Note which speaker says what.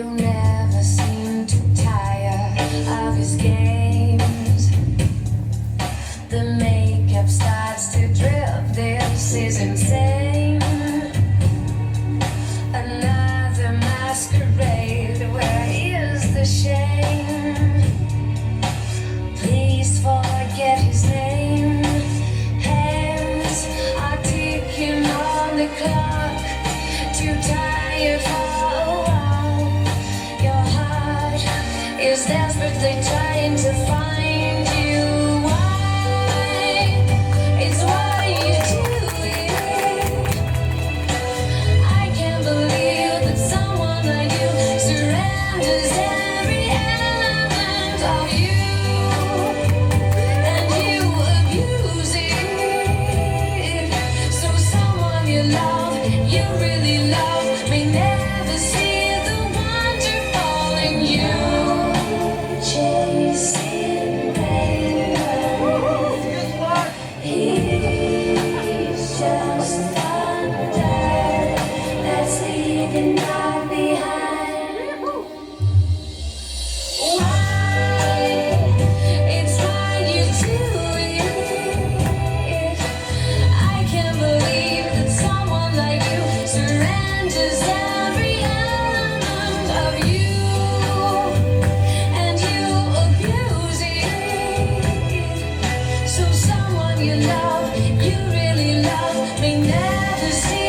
Speaker 1: You never seem to tire of his games. The makeup starts to drip. This is insane. Another masquerade. Where is the shame? Please forget his name. Hands are ticking on the clock. Too tired for a while. Your heart is desperately trying to find you. Why? It's what you doing. I can't believe that someone like you surrenders every element of you, and you abuse it. So someone you love, you really love, may never see the wonderful in you. Chasing rainbows, he's just thunder that's leaving not behind. Why? It's why you do it. I can't believe that someone like you surrenders every element of you, and you abuse it. So someone you love, you really love, may never see